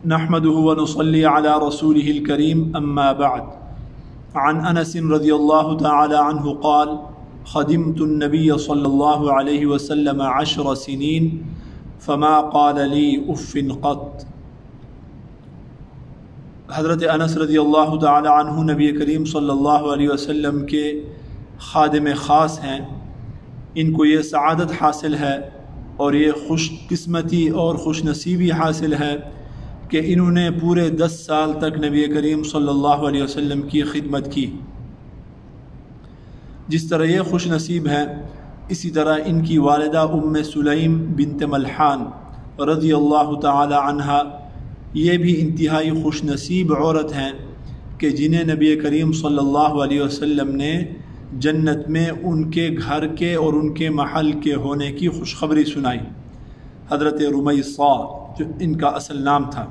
نحمده ونصلي على رسوله الكريم أما بعد عن أنس رضي الله تعالى عنه قال خدمت النبي صلى الله عليه وسلم 10 سنين فما قال لي اف قط۔ حضرت انس رضی اللہ تعالی عنہ نبی کریم صلی اللہ علیہ وسلم کے خادم خاص ہیں، ان کو یہ سعادت حاصل ہے اور یہ خوش قسمتی اور خوش نصیبی حاصل ہے کہ انہوں نے پورے 10 سال تک نبی کریم صلی اللہ علیہ وسلم کی خدمت کی۔ جس طرح یہ خوش نصیب ہیں، اسی طرح ان کی والدہ ام سلیم بنت ملحان رضی اللہ تعالی عنہا یہ بھی انتہائی خوش نصیب عورت ہیں کہ جنہیں نبی کریم صلی اللہ علیہ وسلم نے جنت میں ان کے گھر کے اور ان کے محل کے ہونے کی خوشخبری سنائی۔ حضرت رمیثہ جو ان کا اصل نام تھا،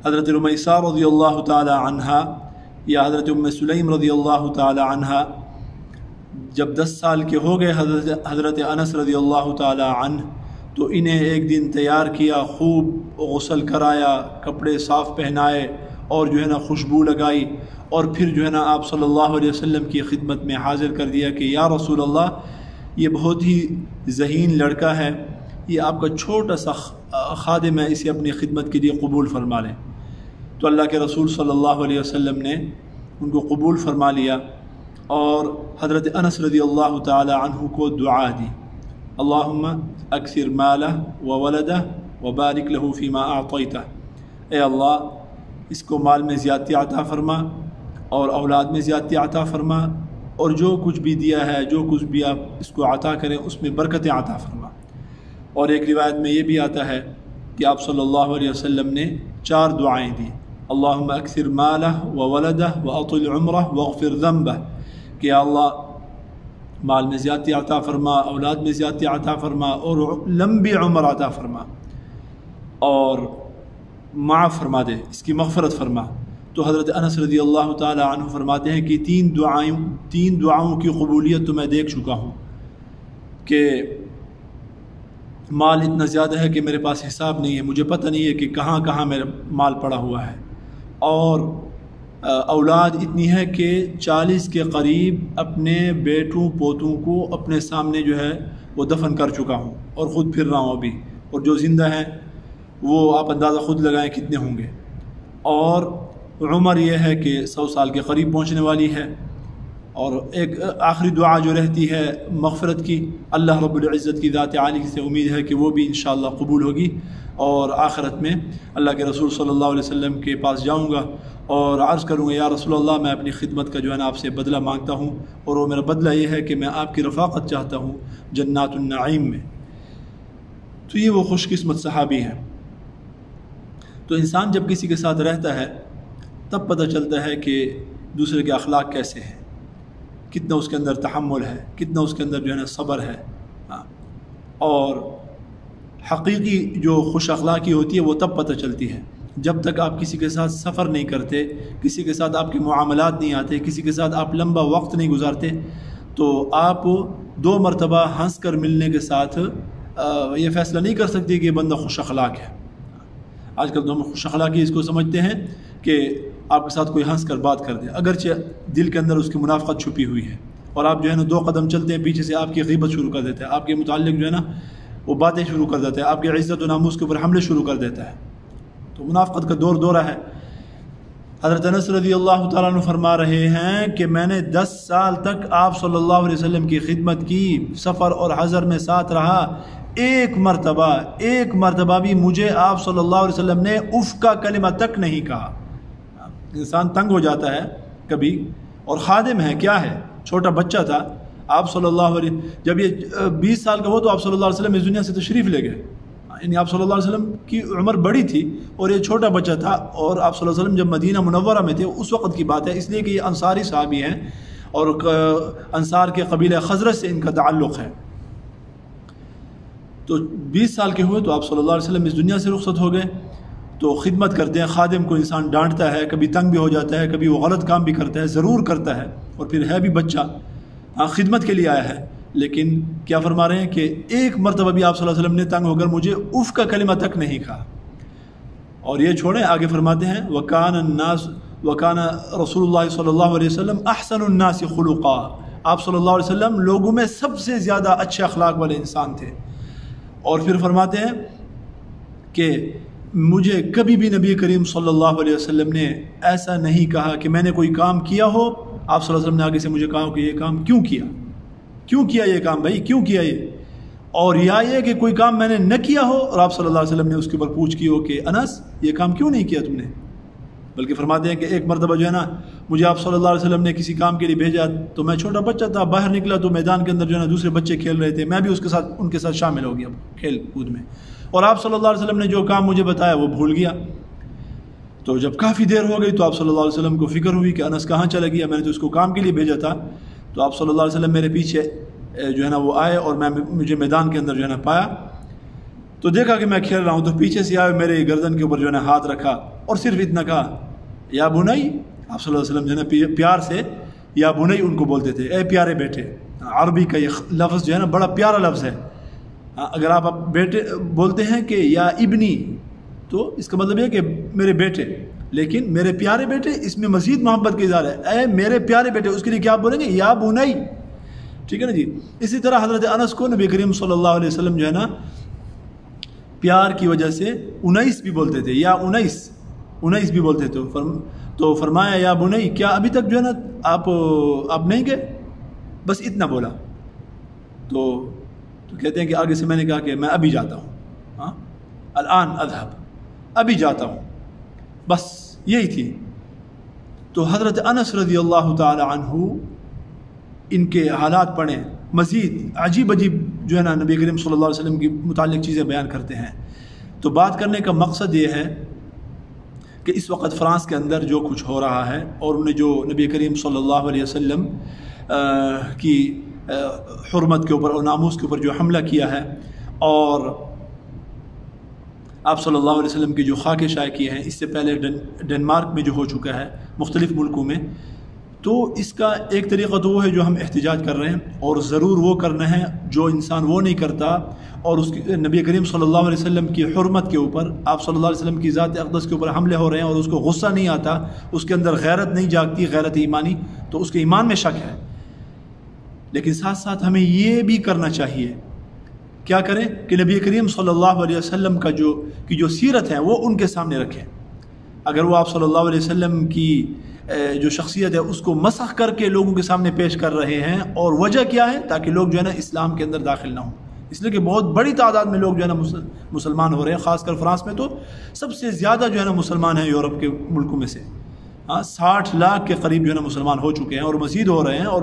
حضرت رمیثہ رضی اللہ تعالی عنہا یا حضرت ام سلیم رضی اللہ تعالی عنہا جب 10 سال کے ہو گئے حضرت انس رضی اللہ تعالی عنہ، تو انہیں ایک دن تیار کیا، خوب غسل کرایا، کپڑے صاف پہنائے اور جو ہے نا خوشبو لگائی، اور پھر جو ہے نا آپ صلی اللہ علیہ وسلم کی خدمت میں حاضر کر دیا کہ یا رسول اللہ، یہ بہت ہی ذہین لڑکا ہے، یہ آپ کا چھوٹا سا خادم ہے، اسے اپنی خدمت کے لیے قبول فرما لیں۔ تو اللہ کے رسول صلی اللہ علیہ وسلم نے ان کو قبول فرما لیا اور حضرت انس رضی اللہ تعالی عنہ کو دعا دی، اللہم اکثر مالہ وولدہ وبارک لہ فیما اعطیتہ، اے اللہ اس کو مال میں زیادتی عطا فرما اور اولاد میں زیادتی عطا فرما، اور جو کچھ بھی دیا ہے، جو کچھ بھی آپ اس کو عطا کریں اس میں برکتیں عطا فرما۔ اور ایک روایت میں یہ بھی آتا ہے کہ آپ صلی اللہ علیہ وسلم نے 4 دعائیں دی، اللہم اکثر مالہ وولدہ واطل عمرہ واغفر ذنبہ، کہ اللہ مال میں زیادتی عطا فرما، اولاد میں زیادتی عطا فرما اور لمبی عمر عطا فرما اور معاف فرما دے، اس کی مغفرت فرما۔ تو حضرت انس رضی اللہ تعالی عنہ فرماتے ہیں کہ 3 دعاؤں کی قبولیت تو میں دیکھ چکا ہوں کہ مال اتنا زیادہ ہے کہ میرے پاس حساب نہیں ہے، مجھے پتہ نہیں ہے کہ کہاں کہاں میرا مال پڑا ہوا ہے، اور اولاد اتنی ہے کہ 40 کے قریب اپنے بیٹوں پوتوں کو اپنے سامنے جو ہے وہ دفن کر چکا ہوں اور خود پھر رہا ہوں ابھی، اور جو زندہ ہیں وہ آپ اندازہ خود لگائیں کتنے ہوں گے، اور عمر یہ ہے کہ 100 سال کے قریب پہنچنے والی ہے، اور ایک آخری دعا جو رہتی ہے مغفرت کی، اللہ رب العزت کی ذات عالی سے امید ہے کہ وہ بھی انشاءاللہ قبول ہوگی، اور آخرت میں اللہ کے رسول صلی اللہ علیہ وسلم کے پاس جاؤں گا اور عرض کروں گا یا رسول اللہ میں اپنی خدمت کا جو ہے نا آپ سے بدلہ مانگتا ہوں، اور وہ میرا بدلہ یہ ہے کہ میں آپ کی رفاقت چاہتا ہوں جنات النعیم میں۔ تو یہ وہ خوش قسمت صحابی ہیں۔ تو انسان جب کسی کے ساتھ رہتا ہے تب پتہ چلتا ہے کہ دوسرے کے اخلاق کیسے ہیں، کتنا اس کے اندر تحمل ہے، کتنا اس کے اندر جو ہے نا صبر ہے، اور حقیقی جو خوش اخلاقی ہوتی ہے وہ تب پتہ چلتی ہے جب تک آپ کسی کے ساتھ سفر نہیں کرتے، کسی کے ساتھ آپ کے معاملات نہیں آتے، کسی کے ساتھ آپ لمبا وقت نہیں گزارتے، تو آپ 2 مرتبہ ہنس کر ملنے کے ساتھ یہ فیصلہ نہیں کر سکتے کہ یہ بندہ خوش اخلاق ہے۔ آج کل تو ہم خوش اخلاقی اس کو سمجھتے ہیں کہ آپ کے ساتھ کوئی ہنس کر بات کر دے، اگرچہ دل کے اندر اس کی منافقت چھپی ہوئی ہے، اور آپ جو ہے نا 2 قدم چلتے ہیں پیچھے سے آپ کی غیبت شروع کر دیتا ہے، آپ کے متعلق جو ہے نا وہ باتیں شروع کر دیتا ہے، آپ کی عزت و ناموس کے اوپر حملے شروع کر دیتا ہے، تو منافقت کا دورہ ہے۔ حضرت انس رضی اللہ تعالیٰ عنہ فرما رہے ہیں کہ میں نے 10 سال تک آپ صلی اللہ علیہ وسلم کی خدمت کی، سفر اور حضر میں ساتھ رہا، ایک مرتبہ بھی مجھے آپ صلی اللہ علیہ وسلم نے اف کا کلمہ تک نہیں کہا۔ انسان تنگ ہو جاتا ہے کبھی، اور خادم ہے، کیا ہے، چھوٹا بچہ تھا، آپ صلی اللہ علیہ جب یہ 20 سال کا ہو تو آپ صلی اللہ علیہ وسلم اس دنیا سے تشریف لے گئے، یعنی آپ صلی اللہ علیہ وسلم کی عمر بڑی تھی اور یہ چھوٹا بچہ تھا، اور آپ صلی اللہ علیہ وسلم جب مدینہ منورہ میں تھے اس وقت کی بات ہے، اس لیے کہ یہ انصاری صحابی ہیں اور انصار کے قبیلہ خزرج سے ان کا تعلق ہے۔ تو 20 سال کے ہوئے تو آپ صلی اللہ علیہ وسلم اس دنیا سے رخصت ہو گئے۔ تو خدمت کرتے ہیں، خادم کو انسان ڈانٹتا ہے، کبھی تنگ بھی ہو جاتا ہے، کبھی وہ غلط کام بھی کرتا ہے، ضرور کرتا ہے، اور پھر ہے بھی بچہ، خدمت کے لیے آیا ہے، لیکن کیا فرما رہے ہیں کہ ایک مرتبہ بھی آپ صلی اللہ علیہ وسلم نے تنگ ہو کر مجھے اف کا کلمہ تک نہیں کہا۔ اور یہ چھوڑیں، آگے فرماتے ہیں وَكَانَ رسول اللہ صلی اللہ علیہ وسلم احسن الناس خلقا، آپ صلی اللہ علیہ وسلم لوگوں میں سب سے زیادہ اچھے اخلاق والے انسان تھے۔ اور پھر فرماتے ہیں کہ مجھے کبھی بھی نبی کریم صلی اللہ علیہ وسلم نے ایسا نہیں کہا کہ میں نے کوئی کام کیا ہو، آپ صلی اللہ علیہ وسلم نے آگے سے مجھے کہا کہ یہ کام کیوں کیا یہ کام بھائی کیوں کیا یہ، اور یہ کہ کوئی کام میں نے نہ کیا ہو اور آپ صلی اللہ علیہ وسلم نے اس کے اوپر پوچھ کی ہو کہ انس یہ کام کیوں نہیں کیا تم نے۔ بلکہ فرماتے ہیں کہ ایک مرتبہ جو ہے نا مجھے آپ صلی اللہ علیہ وسلم نے کسی کام کے لیے بھیجا، تو میں چھوٹا بچہ تھا، باہر نکلا تو میدان کے اندر جو ہے نا دوسرے بچے کھیل رہے تھے، میں بھی ان کے ساتھ شامل ہو گیا کھیل کود میں، اور آپ صلی اللہ علیہ وسلم نے جو کام مجھے بتایا وہ بھول گیا۔ تو جب کافی دیر ہو گئی تو آپ صلی اللہ علیہ وسلم کو فکر ہوئی کہ انس کہاں چلا گیا، میں نے تو اس کو کام کے لیے بھیجا تھا۔ تو آپ صلی اللہ علیہ وسلم میرے پیچھے جو ہے نا وہ آئے اور مجھے میدان کے اندر جو ہے نا پایا، تو دیکھا کہ میں کھیل رہا ہوں، تو پیچھے سے آئے میرے گردن کے اوپر جو ہے نا ہاتھ رکھا اور صرف اتنا کہا یا بنائی، آپ صلی اللہ علیہ وسلم جو ہے نا پیار سے یا بنائی ان کو بولتے تھے، اے پیارے بیٹے۔ عربی کا یہ لفظ جو ہے نا بڑا پیارا لفظ ہے، اگر آپ بیٹے بولتے ہیں کہ یا ابنی تو اس کا مطلب یہ کہ میرے بیٹے، لیکن میرے پیارے بیٹے اس میں مزید محبت کا اظہار ہے، اے میرے پیارے بیٹے، اس کے لیے کیا بولیں گے یا بنائی، ٹھیک ہے نا جی۔ اسی طرح حضرت انس کو نبی کریم صلی اللہ علیہ وسلم جو ہے نا پیار کی وجہ سے انیس بھی بولتے تھے، یا انیس بھی بولتے تھے، تو فرمایا یا بنائی کیا ابھی تک جو ہے نا آپ نہیں گئے، بس اتنا بولا۔ تو کہتے ہیں کہ آگے سے میں نے کہا کہ میں ابھی جاتا ہوں، الان اذهب، ابھی جاتا ہوں، بس یہی تھی۔ تو حضرت انس رضی اللہ تعالی عنہ ان کے حالات پڑھیں، مزید عجیب جو ہے نا نبی کریم صلی اللہ علیہ وسلم کی متعلق چیزیں بیان کرتے ہیں۔ تو بات کرنے کا مقصد یہ ہے کہ اس وقت فرانس کے اندر جو کچھ ہو رہا ہے، اور انہیں جو نبی کریم صلی اللہ علیہ وسلم کی حرمت کے اوپر اور ناموس کے اوپر جو حملہ کیا ہے، اور آپ صلی اللہ علیہ وسلم کی جو خاکیں شائع کی ہیں، اس سے پہلے ڈنمارک میں جو ہو چکا ہے، مختلف ملکوں میں، تو اس کا ایک طریقہ تو وہ ہے جو ہم احتجاج کر رہے ہیں، اور ضرور وہ کرنا ہے جو انسان وہ نہیں کرتا، اور اس کی نبی کریم صلی اللہ علیہ وسلم کی حرمت کے اوپر، آپ صلی اللہ علیہ وسلم کی ذات اقدس کے اوپر حملے ہو رہے ہیں اور اس کو غصہ نہیں آتا، اس کے اندر غیرت نہیں جاگتی، غیرت ایمانی، تو اس کے ایمان میں شک ہے۔ لیکن ساتھ ساتھ ہمیں یہ بھی کرنا چاہیے، کیا کریں کہ نبی کریم صلی اللہ علیہ وسلم کا جو سیرت ہے وہ ان کے سامنے رکھیں۔ اگر وہ آپ صلی اللہ علیہ وسلم کی جو شخصیت ہے اس کو مسخ کر کے لوگوں کے سامنے پیش کر رہے ہیں، اور وجہ کیا ہے؟ تاکہ لوگ جو ہے نا اسلام کے اندر داخل نہ ہوں، اس لیے کہ بہت بڑی تعداد میں لوگ جو ہے نا مسلمان ہو رہے ہیں، خاص کر فرانس میں تو سب سے زیادہ جو ہے نا مسلمان ہیں یورپ کے ملکوں میں سے، 60 لاکھ کے قریب جو ہے نا مسلمان ہو چکے ہیں، اور مزید ہو رہے ہیں، اور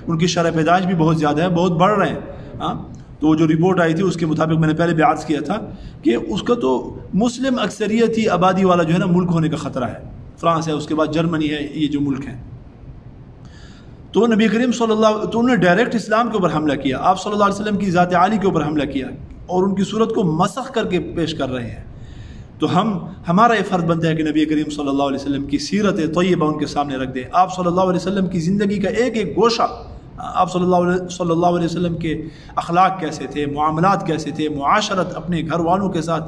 ان کی شرح پیدائش بھی بہت زیادہ ہے، بہت بڑھ رہے ہیں۔ تو وہ جو رپورٹ آئی تھی اس کے مطابق میں نے پہلے بھی عرض کیا تھا کہ اس کا تو مسلم اکثریتی آبادی والا جو ہے نا ملک ہونے کا خطرہ ہے، فرانس ہے، اس کے بعد جرمنی ہے، یہ جو ملک ہیں۔ تو نبی کریم صلی اللہ تو انہوں نے ڈائریکٹ اسلام کے اوپر حملہ کیا، آپ صلی اللہ علیہ وسلم کی ذات عالی کے اوپر حملہ کیا، اور ان کی صورت کو مسخ کر کے پیش کر رہے ہیں۔ تو ہمارا یہ فرض بنتا ہے کہ نبی کریم صلی اللہ علیہ وسلم کی سیرت طیبہ ان کے سامنے رکھ دیں، آپ صلی اللہ علیہ وسلم کی زندگی کا ایک ایک گوشہ، آپ صلی اللہ علیہ وسلم کے اخلاق کیسے تھے، معاملات کیسے تھے، معاشرت اپنے گھر والوں کے ساتھ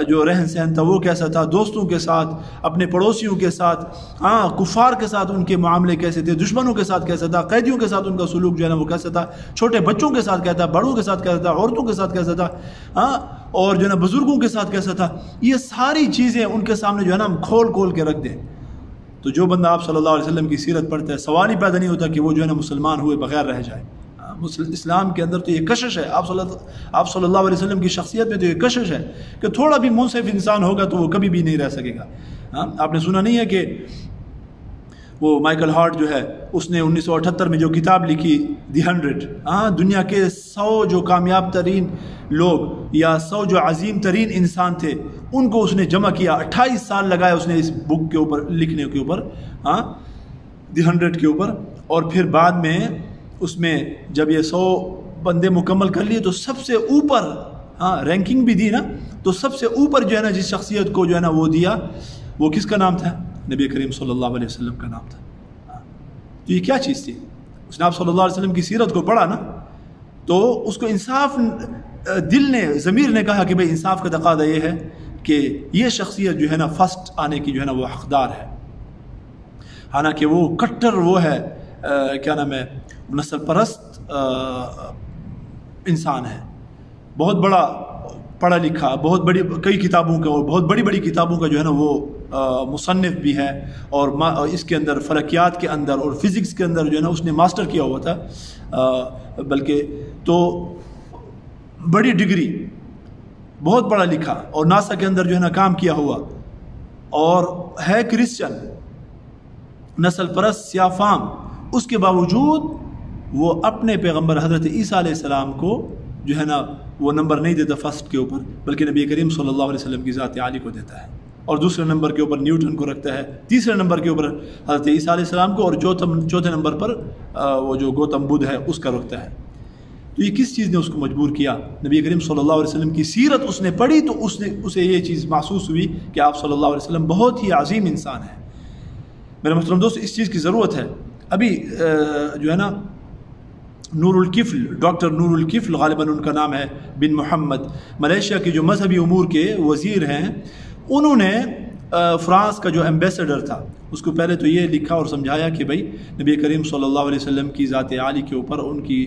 جو رہن سہن تھا وہ کیسا تھا، دوستوں کے ساتھ، اپنے پڑوسیوں کے ساتھ، کفار کے ساتھ ان کے معاملے کیسے تھے، دشمنوں کے ساتھ کیسا تھا، قیدیوں کے ساتھ ان کا سلوک جو ہے نا وہ کیسا تھا، چھوٹے بچوں کے ساتھ کیسا تھا، بڑوں کے ساتھ کیسا تھا، عورتوں کے ساتھ کیسا تھا، اور جو ہے نا بزرگوں کے ساتھ کیسا تھا، یہ ساری چیزیں ان کے سامنے جو ہے نا ہم کھول کے رکھ دیں۔ تو جو بندہ آپ صلی اللہ علیہ وسلم کی سیرت پڑھتا ہے، سوال ہی پیدا نہیں ہوتا کہ وہ جو ہے نا مسلمان ہوئے بغیر رہ جائے۔ اسلام کے اندر تو یہ کشش ہے، آپ صلی اللہ علیہ وسلم کی شخصیت میں تو یہ کشش ہے کہ تھوڑا بھی منصف انسان ہوگا تو وہ کبھی بھی نہیں رہ سکے گا۔ آپ نے سنا نہیں ہے کہ وہ مائیکل ہارٹ جو ہے اس نے 1978 میں جو کتاب لکھی دی 100، دنیا کے 100 جو کامیاب ترین لوگ یا 100 جو عظیم ترین انسان تھے ان کو اس نے جمع کیا، 28 سال لگائے اس نے اس بک کے اوپر لکھنے کے اوپر، دی 100 کے اوپر، اور پھر بعد میں اس میں جب یہ 100 بندے مکمل کر لیے تو سب سے اوپر رینکنگ بھی دی نا، تو سب سے اوپر جو ہے نا جس شخصیت کو جو ہے نا وہ دیا، وہ کس کا نام تھا؟ نبی کریم صلی اللہ علیہ وسلم کا نام تھا۔ تو یہ کیا چیز تھی؟ اس نے آپ صلی اللہ علیہ وسلم کی سیرت کو پڑھا نا، تو اس کو انصاف، دل نے، ضمیر نے کہا کہ بھئی انصاف کا تقاضا یہ ہے کہ یہ شخصیت جو ہے نا فرسٹ آنے کی جو ہے نا وہ حقدار ہے، حالانکہ وہ کٹر وہ ہے کیا نام ہے نسل پرست انسان ہے، بہت بڑا پڑھا لکھا، بہت بڑی کئی کتابوں کا اور بہت بڑی بڑی کتابوں کا جو ہے نا وہ مصنف بھی ہے، اور اس کے اندر فلکیات کے اندر اور فزکس کے اندر جو ہے نا اس نے ماسٹر کیا ہوا تھا، بلکہ تو بڑی ڈگری، بہت پڑھا لکھا، اور ناسا کے اندر جو ہے نا کام کیا ہوا، اور ہے کرسچن، نسل پرست، سیاہ فام، اس کے باوجود وہ اپنے پیغمبر حضرت عیسیٰ علیہ السلام کو جو ہے نا وہ نمبر نہیں دیتا فرسٹ کے اوپر، بلکہ نبی کریم صلی اللہ علیہ وسلم کی ذات عالی کو دیتا ہے، اور دوسرے نمبر کے اوپر نیوٹن کو رکھتا ہے، تیسرے نمبر کے اوپر حضرت عیسیٰ علیہ السلام کو، اور چوتھے نمبر پر وہ جو گوتم بدھ ہے اس کا رکھتا ہے۔ تو یہ کس چیز نے اس کو مجبور کیا؟ نبی کریم صلی اللہ علیہ وسلم کی سیرت اس نے پڑھی تو اسے یہ چیز محسوس ہوئی کہ آپ صلی اللہ علیہ وسلم بہت ہی عظیم انسان ہیں۔ میرے محترم دوست، اس چیز کی ضرورت ہے۔ ابھی جو ہے نا نور الکفل، ڈاکٹر نور الکفل غالباً ان کا نام ہے، بن محمد، ملیشیا کے جو مذہبی امور کے وزیر ہیں، انہوں نے فرانس کا جو ایمبیسڈر تھا اس کو پہلے تو یہ لکھا اور سمجھایا کہ بھائی نبی کریم صلی اللہ علیہ وسلم کی ذات عالی کے اوپر، ان کی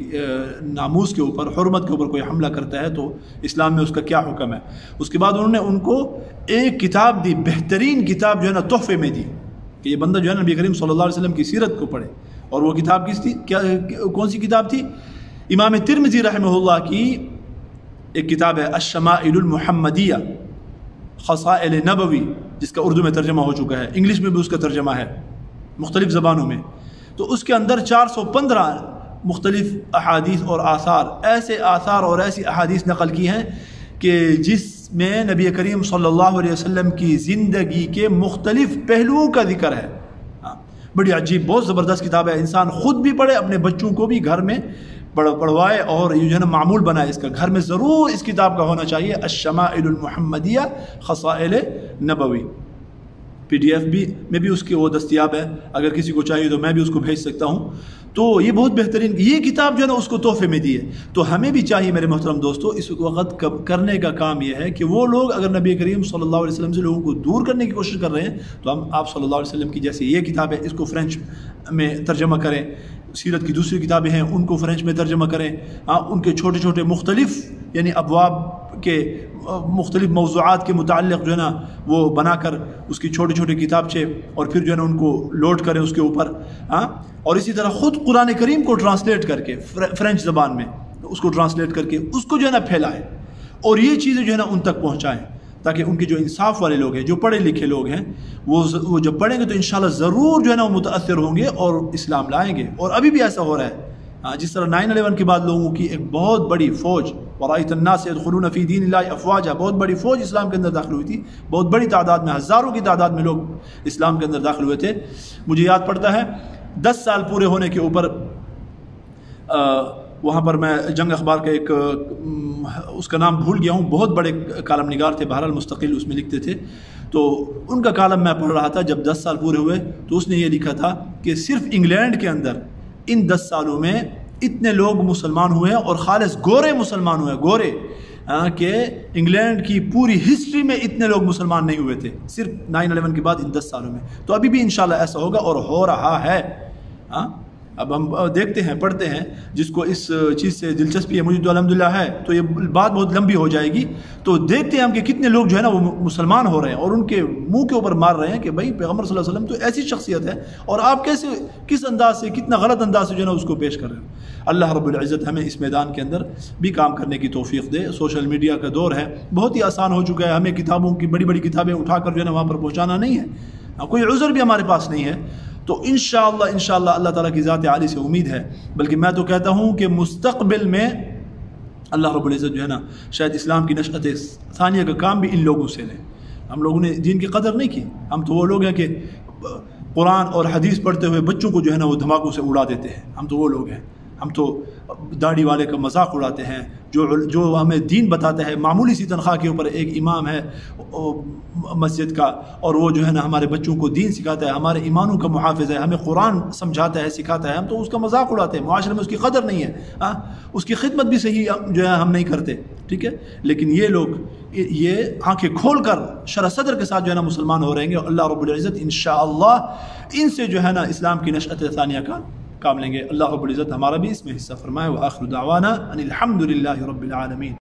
ناموس کے اوپر، حرمت کے اوپر کوئی حملہ کرتا ہے تو اسلام میں اس کا کیا حکم ہے۔ اس کے بعد انہوں نے ان کو ایک کتاب دی، بہترین کتاب جو ہے نا تحفے میں دی کہ یہ بندہ جو ہے نا نبی کریم صلی اللہ علیہ وسلم کی سیرت کو پڑھے، اور وہ کتاب کس تھی؟ کون سی کتاب تھی؟ امام ترمذی رحمہ اللہ کی ایک کتاب ہے الشمائل المحمدیہ، خصائل نبوی، جس کا اردو میں ترجمہ ہو چکا ہے، انگلش میں بھی اس کا ترجمہ ہے مختلف زبانوں میں۔ تو اس کے اندر 415 مختلف احادیث اور آثار، ایسے آثار اور ایسی احادیث نقل کی ہیں کہ جس میں نبی کریم صلی اللہ علیہ وسلم کی زندگی کے مختلف پہلوؤں کا ذکر ہے۔ بڑی عجیب، بہت زبردست کتاب ہے، انسان خود بھی پڑھے، اپنے بچوں کو بھی گھر میں پڑھوائے، اور یہ جو ہے نا معمول بنائے، اس کا گھر میں ضرور اس کتاب کا ہونا چاہیے، الشمائل المحمدیہ خصائل نبوی۔ PDF میں بھی اس کی وہ دستیاب ہے، اگر کسی کو چاہیے تو میں بھی اس کو بھیج سکتا ہوں۔ تو یہ بہت بہترین، یہ کتاب جو ہے نا اس کو تحفے میں دی ہے۔ تو ہمیں بھی چاہیے میرے محترم دوستو، اس وقت کرنے کا کام یہ ہے کہ وہ لوگ اگر نبی کریم صلی اللہ علیہ وسلم سے لوگوں کو دور کرنے کی کوشش کر رہے ہیں تو ہم آپ صلی اللہ علیہ وسلم کی جیسے یہ کتاب ہے اس کو فرینچ میں ترجمہ کریں، سیرت کی دوسری کتابیں ہیں ان کو فرینچ میں ترجمہ کریں، ان کے چھوٹے چھوٹے مختلف یعنی ابواب کے مختلف موضوعات کے متعلق جو ہے نا وہ بنا کر اس کی چھوٹے چھوٹے کتابچے، اور پھر جو ہے نا ان کو لوڈ کریں اس کے اوپر، اور اسی طرح خود قرآن کریم کو ٹرانسلیٹ کر کے فرینچ زبان میں اس کو ٹرانسلیٹ کر کے اس کو جو ہے نا پھیلائیں، اور یہ چیزیں جو ہے نا ان تک پہنچائیں، تاکہ ان کے جو انصاف والے لوگ ہیں، جو پڑھے لکھے لوگ ہیں، وہ جب پڑھیں گے تو انشاءاللہ ضرور جو ہے نا وہ متاثر ہوں گے اور اسلام لائیں گے۔ اور ابھی بھی ایسا ہو رہا ہے، جس طرح 9/11 کے بعد لوگوں کی ایک بہت بڑی فوج، وَرَأَيْتَ النَّاسَ يَدْخُلُونَ فِي دِينِ اللَّهِ أَفْوَاجًا، بہت بڑی فوج اسلام کے اندر داخل ہوئی تھی، بہت بڑی تعداد میں، ہزاروں کی تعداد میں لوگ اسلام کے اندر داخل ہوئے تھے۔ مجھے یاد پڑتا ہے 10 سال پورے ہونے کے اوپر وہاں پر میں جنگ اخبار کا ایک اس کا نام بھول گیا ہوں، بہت بڑے کالم نگار تھے، بہرحال مستقل اس میں لکھتے تھے، تو ان کا کالم میں پڑھ رہا تھا جب 10 سال پورے ہوئے تو اس نے یہ لکھا تھا کہ صرف انگلینڈ کے اندر ان 10 سالوں میں اتنے لوگ مسلمان ہوئے ہیں، اور خالص گورے مسلمان ہوئے، گورے، کہ انگلینڈ کی پوری ہسٹری میں اتنے لوگ مسلمان نہیں ہوئے تھے صرف 9/11 کے بعد ان 10 سالوں میں۔ تو ابھی بھی انشاءاللہ ایسا ہوگا اور ہو رہا ہے۔ اب ہم دیکھتے ہیں، پڑھتے ہیں، جس کو اس چیز سے دلچسپی ہے، مجھے تو الحمدللہ ہے، تو یہ بات بہت لمبی ہو جائے گی، تو دیکھتے ہیں ہم کہ کتنے لوگ جو ہے نا وہ مسلمان ہو رہے ہیں اور ان کے منہ کے اوپر مار رہے ہیں کہ بھائی پیغمبر صلی اللہ علیہ وسلم تو ایسی شخصیت ہے، اور آپ کیسے، کس انداز سے، کتنا غلط انداز سے جو ہے نا اس کو پیش کر رہے ہیں۔ اللہ رب العزت ہمیں اس میدان کے اندر بھی کام کرنے کی توفیق دے۔ سوشل میڈیا کا دور ہے، بہت ہی آسان ہو چکا ہے، ہمیں کتابوں کی بڑی بڑی کتابیں اٹھا کر جو ہے نا وہاں پر پہنچانا نہیں ہے، کوئی عذر بھی ہمارے پاس نہیں ہے۔ تو انشاءاللہ اللہ تعالیٰ کی ذات عالی سے امید ہے، بلکہ میں تو کہتا ہوں کہ مستقبل میں اللہ رب العزت جو ہے نا شاید اسلام کی نشأت ثانیہ کا کام بھی ان لوگوں سے لیں۔ ہم لوگوں نے دین کی قدر نہیں کی، ہم تو وہ لوگ ہیں کہ قرآن اور حدیث پڑھتے ہوئے بچوں کو جو ہے نا وہ دھماکوں سے اڑا دیتے ہیں، ہم تو وہ لوگ ہیں، ہم تو داڑھی والے کا مذاق اڑاتے ہیں، جو ہمیں دین بتاتا ہے. معمولی سی تنخواہ کے اوپر ایک امام ہے مسجد کا, اور وہ جو ہے نا ہمارے بچوں کو دین سکھاتا ہے, ہمارے ایمانوں کا محافظ ہے, ہمیں قرآن سمجھاتا ہے, سکھاتا ہے, ہم تو اس کا مذاق اڑاتے ہیں, معاشرے میں اس کی قدر نہیں ہے, اس کی خدمت بھی صحیح جو ہے ہم نہیں کرتے, ٹھیک ہے. لیکن یہ لوگ یہ آنکھیں کھول کر شرح صدر کے ساتھ جو ہے نا مسلمان ہو رہیں گے, اور اللہ رب العزت انشاءاللہ ان سے جو ہے نا اسلام کی نشأت ثانیہ کا کام لیں گے. اللہ رب العزت ہمارا بھی اس میں حصہ فرمائے. وآخر دعوانا ان الحمد للہ رب العالمین.